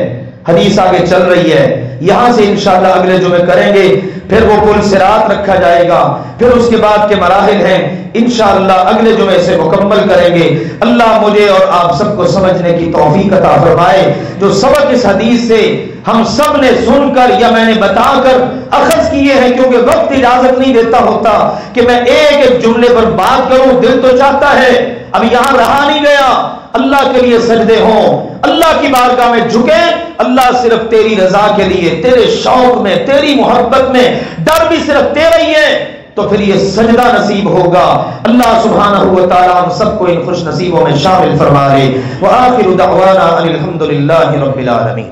حدیث آگے چل رہی ہے، یہاں سے انشاءاللہ اگلے جمعے کریں گے. پھر وہ پل صراط رکھا جائے گا، پھر اس کے بعد کے مراحل ہیں، انشاءاللہ اگلے جمعے سے مکمل کریں گے. اللہ مجھے اور آپ سب کو سمجھنے کی توفیق عطا فرمائے. جو سبق اس حدیث سے ہم سب نے سن کر یا میں نے بتا کر اخذ کیے ہیں، کیونکہ وقت اجازت نہیں دیتا ہوتا کہ میں ایک ایک جملے پر بات کروں، دل تو چاہتا ہے، اب یہاں رہا نہیں گیا. اللہ کے لیے سجدے ہوں، اللہ کی بارگاہ میں جھکیں، اللہ صرف تیری رضا کے لیے، تیرے شوق میں، تیری محبت میں، ڈر بھی صرف تیرا ہی ہے، تو پھر یہ سجدہ نصیب ہوگا. اللہ سبحانہ و تعالی ہم سب کو ان خوش نصیبوں میں شامل فرما لے. وآخر دعوانا ان الحمدللہ رب العالمین.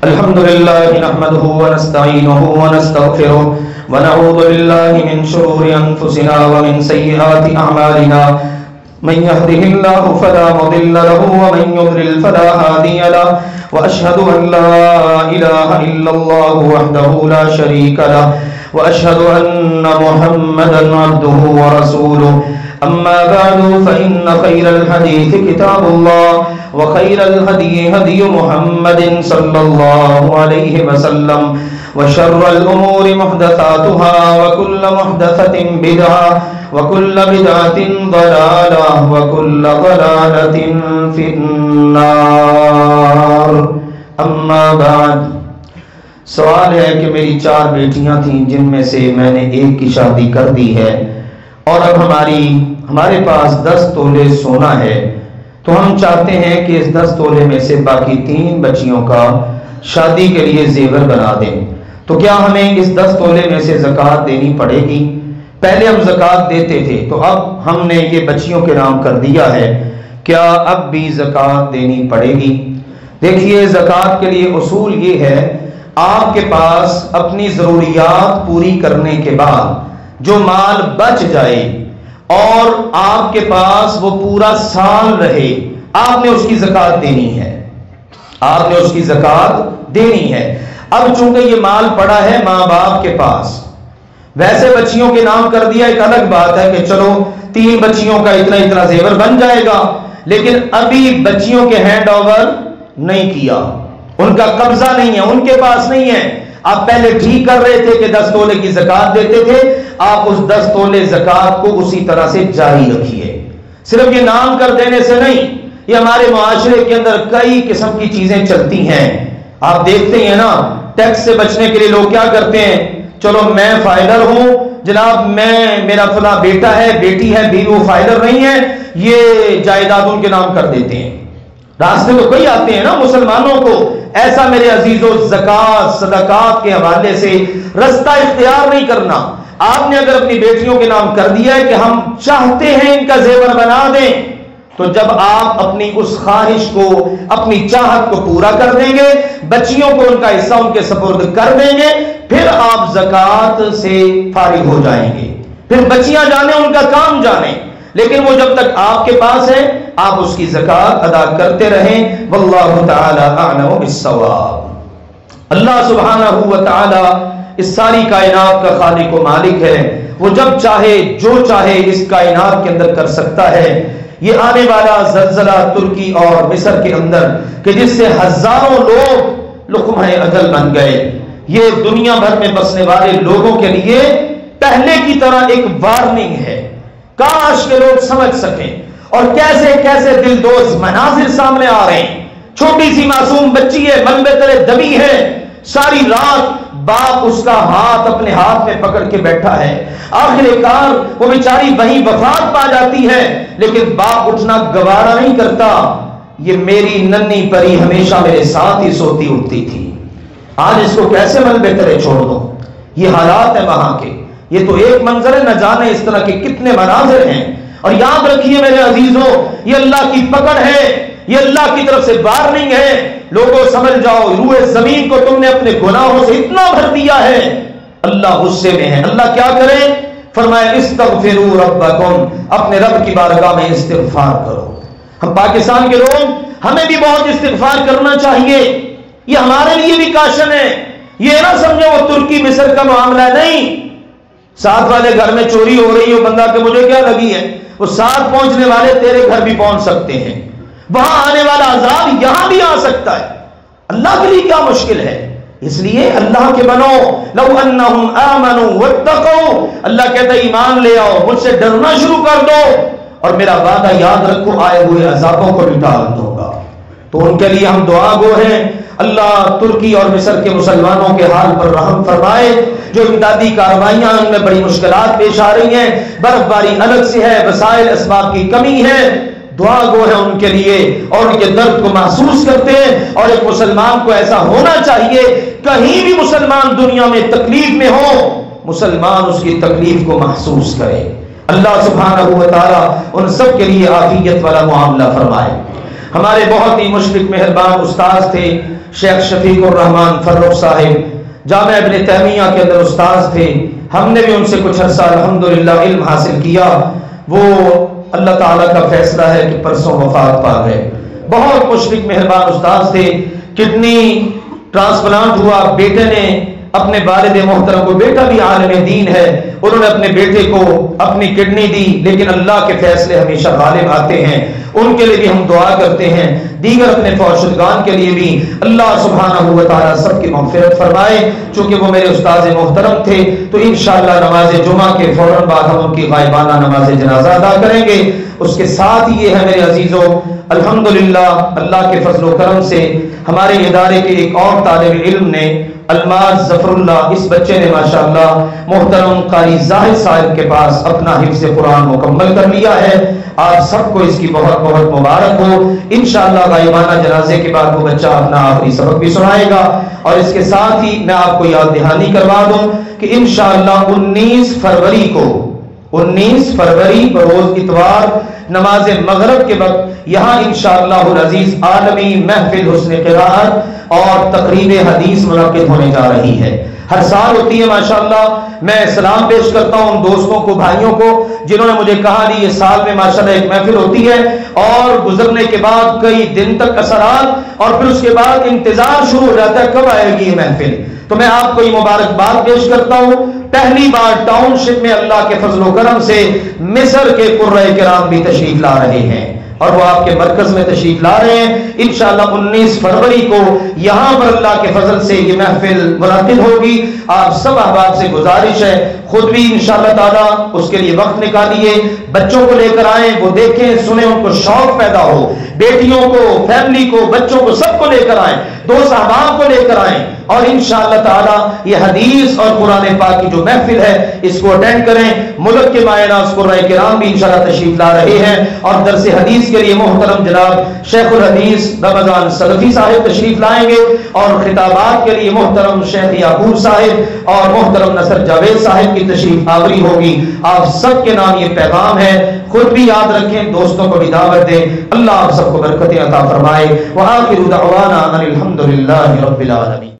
الحمد لله نحمده ونستعينه ونستغفره ونعوذ بالله من شرور أنفسنا ومن سيئات أعمالنا. من يهده الله فلا مضل له ومن يضلل فلا هادي له. وأشهد أن لا إله إلا الله وحده لا شريك له وأشهد أن محمدا عبده ورسوله. أما بعد فإن خير الحديث كتاب الله وخير الهدي هدي محمد صلى الله عليه وسلم وشر الأمور محدثاتها وكل محدثة بدعة وكل بدعة ضلالة وكل ضلالة في النار. أما بعد، سوال ہے کہ میری 4 بیٹیاں تھیں جن میں سے میں نے ایک کی شادی کر دی ہے اور اب ہمارے پاس 10 تولے سونا ہے، تو ہم چاہتے ہیں کہ اس 10 تولے میں سے باقی 3 بچیوں کا شادی کے لیے زیور بنا دیں. تو کیا ہمیں اس 10 تولے میں سے زکوٰۃ دینی پڑے گی؟ پہلے ہم زکوٰۃ دیتے تھے، تو اب ہم نے یہ بچیوں کے نام کر دیا ہے، کیا اب بھی زکوٰۃ دینی پڑے گی؟ دیکھیے، زکوٰۃ کے لیے اصول یہ ہے، آپ کے پاس اپنی ضروریات پوری کرنے کے بعد جو مال بچ جائے اور آپ کے پاس وہ پورا سال رہے، آپ نے اس کی زکوٰۃ دینی ہے. آپ نے اس کی زکوٰۃ دینی ہے. اب چونکہ یہ مال پڑا ہے ماں باپ کے پاس، ویسے بچیوں کے نام کر دیا، ایک الگ بات ہے کہ چلو 3 بچیوں کا اتنا زیور بن جائے گا، لیکن ابھی بچیوں کے ہینڈ اوور نہیں کیا، ان کا قبضہ نہیں ہے، ان کے پاس نہیں ہے. آپ پہلے ٹھیک کر رہے تھے کہ 10 تولے کی زکوٰۃ دیتے تھے، آپ اس 10 تولے زکوٰۃ کو اسی طرح سے جاری رکھیے. صرف یہ نام کر دینے سے نہیں، یہ ہمارے معاشرے کے اندر کئی قسم کی چیزیں چلتی ہیں. آپ دیکھتے ہیں نا، ٹیکس سے بچنے کے لیے لوگ کیا کرتے ہیں، چلو میں فائلر ہوں جناب، میرا فلاں بیٹا ہے، بیٹی ہے، وہ فائلر نہیں ہے، یہ جائیداد ان کے نام کر دیتے ہیں. راستے تو کئی آتے ہیں نا مسلمانوں کو. ایسا میرے عزیزو زکوٰۃ صدقات کے حوالے سے رستہ اختیار نہیں کرنا. آپ نے اگر اپنی بیٹیوں کے نام کر دیا ہے کہ ہم چاہتے ہیں ان کا زیور بنا دیں، تو جب آپ اپنی اس خواہش کو، اپنی چاہت کو پورا کر دیں گے، بچیوں کو ان کا حصہ ان کے سپرد کر دیں گے، پھر آپ زکوٰۃ سے فارغ ہو جائیں گے. پھر بچیاں جانیں، ان کا کام جانیں، لیکن وہ جب تک آپ کے پاس ہے آپ اس کی زکوٰۃ ادا کرتے رہیں. واللہ تعالی اعلم بالصواب. اللہ سبحانہ و تعالی اس ساری کائنات کا خالق و مالک ہے، وہ جب چاہے جو چاہے اس کائنات کے اندر کر سکتا ہے. یہ آنے والا زلزلہ ترکی اور مصر کے اندر کہ جس سے ہزاروں لوگ لقمہ اجل بن گئے، یہ دنیا بھر میں بسنے والے لوگوں کے لیے پہلے کی طرح ایک وارننگ ہے. کاش کے لوگ سمجھ سکیں. اور کیسے کیسے دلدوز مناظر سامنے آ رہے ہیں. چھوٹی سی معصوم بچی ہے، ملبے تلے دبی ہے، ساری رات باپ اس کا ہاتھ اپنے ہاتھ میں پکڑ کے بیٹھا ہے، آخر کار وہ بیچاری وہیں وفات پا جاتی ہے، لیکن باپ اٹھنا گوارا نہیں کرتا، یہ میری ننھی پری ہمیشہ میرے ساتھ ہی سوتی اٹھتی تھی، آج اس کو کیسے ملبے تلے چھوڑ دو۔ یہ حالات ہیں وہاں کے، یہ تو ایک منظر ہے، نہ جانے اس طرح کے کتنے مناظر ہیں۔ اور یاد رکھیے میرے عزیزوں، یہ اللہ کی پکڑ ہے، یہ اللہ کی طرف سے وارننگ ہے۔ لوگوں سمجھ جاؤ، روئے زمین کو تم نے اپنے گناہوں سے اتنا بھر دیا ہے، اللہ غصے میں ہے۔ اللہ کیا کرے؟ فرمایا استغفروا ربکم، اپنے رب کی بارگاہ میں استغفار کرو۔ ہم پاکستان کے لوگ، ہمیں بھی بہت استغفار کرنا چاہیے، یہ ہمارے لیے بھی کاشن ہے۔ یہ نہ سمجھو وہ ترکی مصر کا معاملہ نہیں، ساتھ والے گھر میں چوری ہو رہی ہو، بندہ کہ مجھے کیا لگی ہے، وہ ساتھ پہنچنے والے تیرے گھر بھی پہنچ سکتے ہیں، وہاں آنے والا عذاب یہاں بھی آ سکتا ہے، اللہ کے لیے کیا مشکل ہے؟ اس لیے اللہ کے بنو، لو انہم آمنوا واتقوا، اللہ کہتا ہے ایمان لے آؤ، مجھ سے ڈرنا شروع کر دو، اور میرا وعدہ یاد رکھو، آئے ہوئے عذابوں کو بھی ٹال دوں گا۔ تو ان کے لیے ہم دعا گو ہیں، اللہ ترکی اور مصر کے مسلمانوں کے حال پر رحم فرمائے، جو امدادی کارروائیاں ان میں بڑی مشکلات پیش آ رہی ہیں، برف باری الگ سے ہے، وسائل اسباب کی کمی ہے، دعا گو ہے ان کے لیے، اور ان کے درد کو محسوس کرتے ہیں۔ اور ایک مسلمان کو ایسا ہونا چاہیے، کہیں بھی مسلمان دنیا میں تکلیف میں ہو، مسلمان اس کی تکلیف کو محسوس کرے۔ اللہ سبحانہ و تعالی ان سب کے لیے عافیت والا معاملہ فرمائے۔ ہمارے بہت ہی مشفق مہربان استاذ تھے شیخ شفیق الرحمان فرخ صاحب، جامعہ ابن تیمیہ کے اندر استاذ تھے، ہم نے بھی ان سے کچھ عرصہ الحمدللہ علم حاصل کیا۔ وہ اللہ تعالیٰ کا فیصلہ ہے کہ پرسوں وفات پا گئے۔ بہت مشفق مہربان استاذ تھے، کڈنی ٹرانسپلانٹ ہوا، بیٹے نے اپنے والد محترم کو، بیٹا بھی عالم دین ہے، انہوں نے اپنے بیٹے کو اپنی کڈنی دی، لیکن اللہ کے فیصلے ہمیشہ غالب آتے ہیں۔ ان کے لیے بھی ہم دعا کرتے ہیں، دیگر اپنے فوت شدگان کے لیے بھی اللہ سبحانہ و تعالیٰ سب کی مغفرت فرمائے۔ چونکہ وہ میرے استاذ محترم تھے تو انشاءاللہ نماز جمعہ کے فوراً بعد ہم ان کی غائبانہ نماز جنازہ ادا کریں گے۔ اس کے ساتھ یہ ہے میرے عزیزوں، الحمدللہ اللہ کے فضل و کرم سے ہمارے ادارے کے ایک اور طالب علم نے، الماس ظفر اللہ، اس بچے نے ماشاءاللہ محترم قاری زاہد صاحب کے پاس اپنا حفظ قرآن مکمل کر لیا ہے۔ آپ سب کو اس کی بہت بہت مبارک ہو۔ انشاءاللہ غائبانہ جنازے کے بعد وہ بچہ اپنا آخری سبق بھی سنائے گا۔ اور اس کے ساتھ ہی میں آپ کو یاد دہانی کروا دوں کہ انشاءاللہ 19 فروری کو، 19 فروری بروز اتوار نماز مغرب کے وقت یہاں انشاءاللہ العزیز عالمی محفل حسن قراءت اور تقریب حدیث منعقد ہونے جا رہی ہے۔ ہر سال ہوتی ہے ماشاءاللہ۔ میں سلام پیش کرتا ہوں ان دوستوں کو، بھائیوں کو جنہوں نے مجھے کہا نہیں یہ سال میں ماشاءاللہ ایک محفل ہوتی ہے، اور گزرنے کے بعد کئی دن تک اثرات، اور پھر اس کے بعد انتظار شروع ہو جاتا ہے کب آئے گی یہ محفل۔ تو میں آپ کو یہ مبارکباد پیش کرتا ہوں، پہلی بار ٹاؤن شپ میں اللہ کے فضل و کرم سے مصر کے قرۂ کرام بھی تشریف لا رہے ہیں، اور وہ آپ کے مرکز میں تشریف لا رہے ہیں۔ انشاءاللہ 19 فروری کو یہاں پر اللہ کے فضل سے یہ محفل منعقد ہوگی۔ آپ سب احباب سے گزارش ہے، خود بھی انشاءاللہ تعالیٰ اس کے لیے وقت نکالیے، بچوں کو لے کر آئیں، وہ دیکھیں سنیں، ان کو شوق پیدا ہو، بیٹیوں کو، فیملی کو، بچوں کو، سب کو لے کر آئیں، دوست احباب کو لے کر آئیں، اور انشاءاللہ تعالیٰ یہ حدیث اور قرآن پاک کی جو محفل ہے اس کو اٹینڈ کریں۔ ملک کے مایہ ناز قرآن کرام بھی انشاءاللہ تشریف لا رہے ہیں، اور درس حدیث کے لیے محترم جناب شیخ الحدیث رمضان سلفی صاحب تشریف لائیں گے، اور خطابات کے لیے محترم شیخ یعقوب صاحب اور محترم نصر جاوید صاحب کی تشریف آوری ہوگی۔ آپ سب کے نام یہ پیغام ہے، خود بھی یاد رکھیں، دوستوں کو بھی دعوت دیں۔ اللہ آپ سب کو برکتیں عطا فرمائے۔ وآخر دعوانا ان الحمد للہ رب العالمین۔